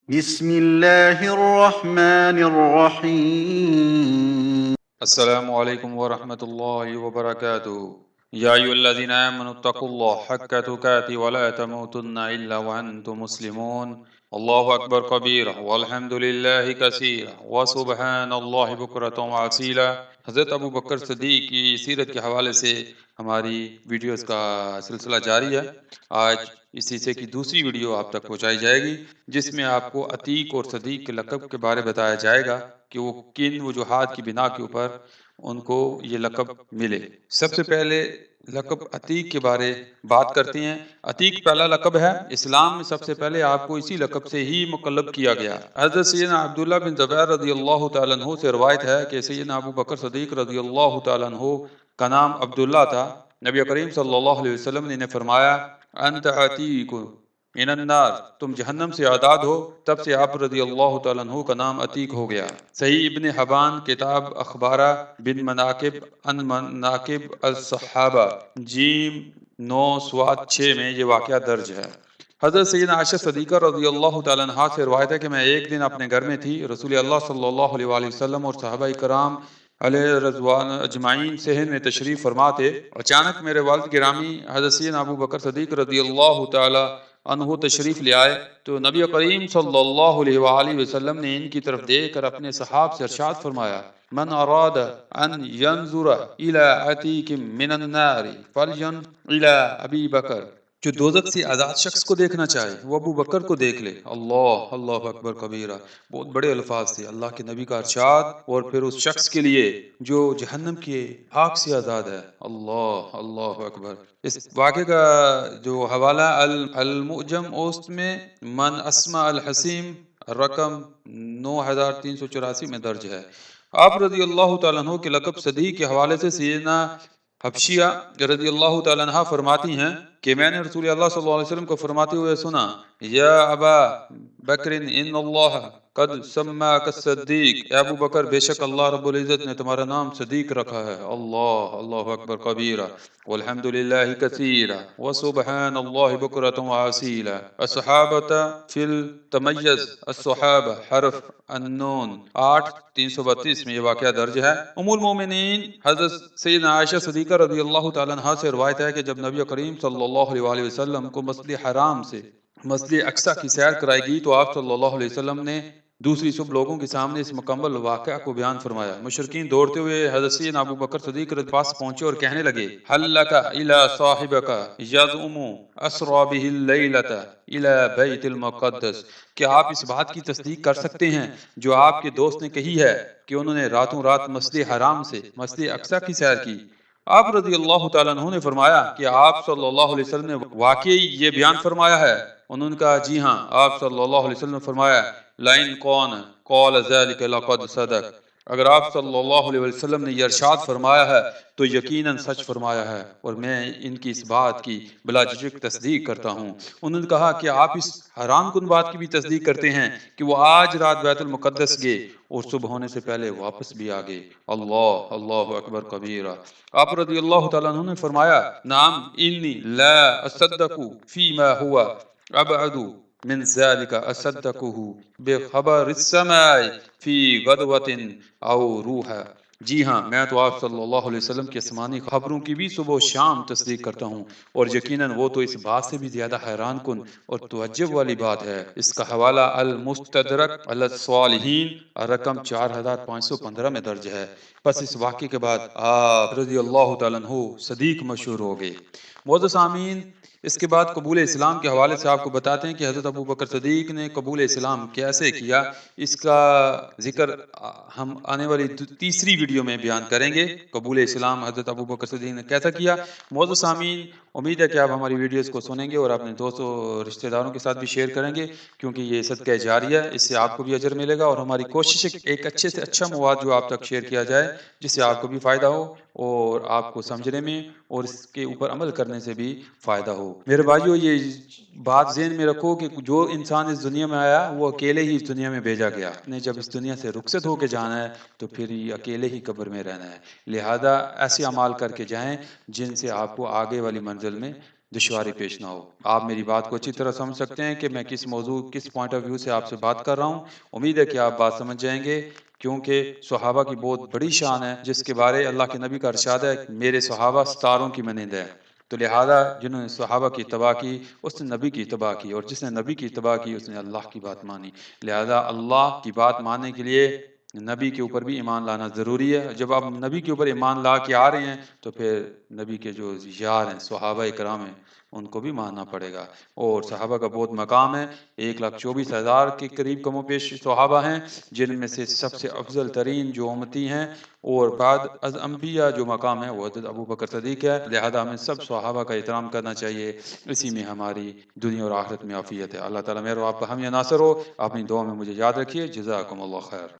بسم الله الرحمن الرحيم. السلام علیکم ورحمۃ اللہ وبرکاتہ۔ یا ایھا الذین آمنوا اتقوا اللہ حق تقاته ولا تموتن الا وانتم مسلمون۔ اللہ اکبر کبیرہ والحمد للہ کثیرہ وسبحان اللہ بکرۃ واسیلہ۔ حضرت ابو بکر صدیق کی سیرت کے حوالے سے ہماری ویڈیوز کا سلسلہ جاری ہے۔ آج اس سلسلے کی دوسری ویڈیو آپ تک پہنچائی جائے گی، جس میں آپ کو عتیق اور صدیق کے لقب کے بارے بتایا جائے گا کہ وہ کن وجوہات کی بنا کے اوپر ان کو یہ لقب ملے۔ سب سے پہلے لقب عتیق کے بارے بات کرتے ہیں۔ عتیق پہلا لقب ہے، اسلام میں سب سے پہلے آپ کو اسی لقب سے ہی مقلب کیا گیا۔ حضرت سیدنا عبداللہ بن زبیر رضی اللہ تعالیٰ عنہ سے روایت ہے کہ سیدنا ابو بکر صدیق رضی اللہ تعالیٰ عنہ کا نام عبداللہ تھا۔ نبی کریم صلی اللہ علیہ وسلم نے فرمایا انت عتیق من النار، تم جہنم سے آزاد ہو۔ تب سے آپ رضی اللہ تعالیٰ عنہ کا نام عتیق ہو گیا۔ صحیح ابن حبان کتاب اخبارہ بن مناقب ان مناقب الصحابہ جیم 9/6 میں یہ واقعہ درج ہے۔ حضرت سیدنا عائشہ صدیقہ رضی اللہ تعالیٰ عنہا سے روایت ہے کہ میں ایک دن اپنے گھر میں تھی، رسول اللہ صلی اللہ علیہ وآلہ وسلم اور صحابہ کرام علیہ رضوان اجمعین صحن میں تشریف فرما تھے۔ اچانک میرے والد گرامی حضرت سیدنا ابو بکر صدیق رضی اللہ تعالی عنہ تشریف لے آئے تو نبی کریم صلی اللہ علیہ وآلہ وسلم نے ان کی طرف دیکھ کر اپنے صحاب سے ارشاد فرمایا من اراد ان ينظر الى عتیق من النار فلین الى ابی بکر، جو دوزخ سے آزاد شخص کو دیکھنا چاہے وہ ابو بکر کو دیکھ لے۔ اللہ اکبر کبیرہ، بہت بڑے الفاظ تھے اللہ کے نبی کا ارشاد، اور پھر اس شخص کے لیے جو جہنم کے آگ سے آزاد ہے۔ اللہ اکبر۔ اس واقعے کا جو حوالہ المعجم اوسط میں من اسماء الحسیم رقم 9384 میں درج ہے۔ آپ رضی اللہ تعالیٰ عنہ کے لقب صدیق کے حوالے سے سیدنا حبشیہ رضی اللہ تعالیٰ عنہ فرماتی ہیں کہ میں نے رسول اللہ صلی اللہ علیہ وسلم کو فرماتے ہوئے سنا یا ابا بکر ان اللہ قد سماک الصدیق، اے ابو بکر بے شک اللہ رب العزت نے تمہارا نام صدیق رکھا ہے۔ اللہ اکبر کبیرہ والحمد للہ کثیرہ وسبحان اللہ بکرۃ واسیلہ۔ الصحابۃ فی التمیز الصحابہ حرف النون 8/332 میں یہ واقعہ درج ہے۔ ام المومنین حضرت سیدنا عائشہ صدیقہ رضی اللہ تعالیٰ عنہا سے روایت ہے کہ جب نبی کریم صلی اللہ علیہ وآلہ وسلم کو مسجد حرام سے مسجد اقصی کی سیر کرائی گئی تو آپ صلی اللہ علیہ وسلم نے دوسری صبح لوگوں کے سامنے اس مکمل واقعہ کو بیان فرمایا۔ مشرکین دوڑتے ہوئے حضرت سیدنا ابو بکر صدیق کے پاس پہنچے اور کہنے لگے حل لک الی صاحبک یزعم اسری بہ اللیلۃ الی بیت المقدس، کیا آپ اس بات کی تصدیق کر سکتے ہیں جو آپ کے دوست نے کہی ہے کہ انہوں نے راتوں رات مسجد حرام سے مسجد اقصی کی سیر کی؟ آپ رضی اللہ تعالیٰ عنہ نے فرمایا کہ آپ صلی اللہ علیہ وسلم نے واقعی یہ بیان فرمایا ہے؟ انہوں نے کہا جی ہاں۔ آپ صلی اللہ علیہ وسلم نے فرمایا لئن کون قال ذلك لقد صدق، اگر آپ صلی اللہ علیہ وسلم نے یہ ارشاد فرمایا ہے تو یقیناً سچ فرمایا ہے، اور میں ان کی اس بات کی بلا جھجک تصدیق کرتا ہوں۔ انہوں نے کہا کہ آپ اس حیران کن بات کی بھی تصدیق کرتے ہیں کہ وہ آج رات بیت المقدس گئے اور صبح ہونے سے پہلے واپس بھی آ گئے۔ اللہ اکبر کبیرہ۔ آپ رضی اللہ تعالیٰ عنہ نے فرمایا نعم انی لا اصدق فیما ہوا ابعد من ذلك اصدقه بخبر السماء فی غدوۃ او روحا، جی ہاں میں تو آپ صلی اللہ علیہ وسلم کی آسمانی خبروں کی بھی صبح و شام تصدیق کرتا ہوں، اور یقیناً وہ تو اس بات سے بھی زیادہ حیران کن اور تعجب والی بات ہے۔ اس کا حوالہ المستدرک علی الصالحین رقم 4515 میں درج ہے۔ پس اس واقعے کے بعد آپ رضی اللہ تعالیٰ عنہ صدیق مشہور ہو گئے۔ معزز سامعین، اس کے بعد قبول اسلام کے حوالے سے آپ کو بتاتے ہیں کہ حضرت ابو بکر صدیق نے قبول اسلام کیسے کیا۔ اس کا ذکر ہم آنے والی تیسری ویڈیو میں بیان کریں گے، قبول اسلام حضرت ابو بکر صدیق نے کیسا کیا۔ معزز سامعین، امید ہے کہ آپ ہماری ویڈیوز کو سنیں گے اور اپنے دوستوں اور رشتہ داروں کے ساتھ بھی شیئر کریں گے، کیونکہ یہ صدقہ جاریہ ہے، اس سے آپ کو بھی اجر ملے گا، اور ہماری کوشش ہے ایک اچھے سے اچھا مواد جو آپ تک شیئر کیا جائے جس سے آپ کو بھی فائدہ ہو اور آپ کو سمجھنے میں اور اس کے اوپر عمل کرنے سے بھی فائدہ ہو۔ میرے بھائیو، یہ بات ذہن میں رکھو کہ جو انسان اس دنیا میں آیا وہ اکیلے ہی اس دنیا میں بھیجا گیا، نے جب اس دنیا سے رخصت ہو کے جانا ہے تو پھر یہ اکیلے ہی قبر میں رہنا ہے، لہذا ایسے اعمال کر کے جائیں جن سے آپ کو آگے والی منزل میں دشواری پیش نہ ہو۔ آپ میری بات کو اچھی طرح سمجھ سکتے ہیں کہ میں کس موضوع کس پوائنٹ آف ویو سے آپ سے بات کر رہا ہوں۔ امید ہے کہ آپ بات سمجھ جائیں گے، کیونکہ صحابہ کی بہت بڑی شان ہے جس کے بارے اللہ کے نبی کا ارشاد ہے، میرے صحابہ ستاروں کی مانند ہے۔ تو لہذا جنہوں نے صحابہ کی اتباع کی اس نے نبی کی اتباع کی، اور جس نے نبی کی اتباع کی اس نے اللہ کی بات مانی۔ لہذا اللہ کی بات ماننے کے لیے نبی کے اوپر بھی ایمان لانا ضروری ہے۔ جب آپ نبی کے اوپر ایمان لا کے آ رہے ہیں تو پھر نبی کے جو یار ہیں صحابہ کرام ہیں ان کو بھی ماننا پڑے گا، اور صحابہ کا بہت مقام ہے۔ 1,24,000 کے قریب کم و بیش صحابہ ہیں، جن میں سے سب سے افضل ترین جو امتی ہیں اور بعد از انبیاء جو مقام ہے وہ حضرت ابو بکر صدیق ہے۔ لہذا ہمیں سب صحابہ کا احترام کرنا چاہیے، اسی میں ہماری دنیا اور آخرت میں عافیت ہے۔ اللہ تعالیٰ میرے آپ کا ہم یا ناصر ہو۔ اپنی دعا میں مجھے یاد رکھیے۔ جزاکم اللہ خیر۔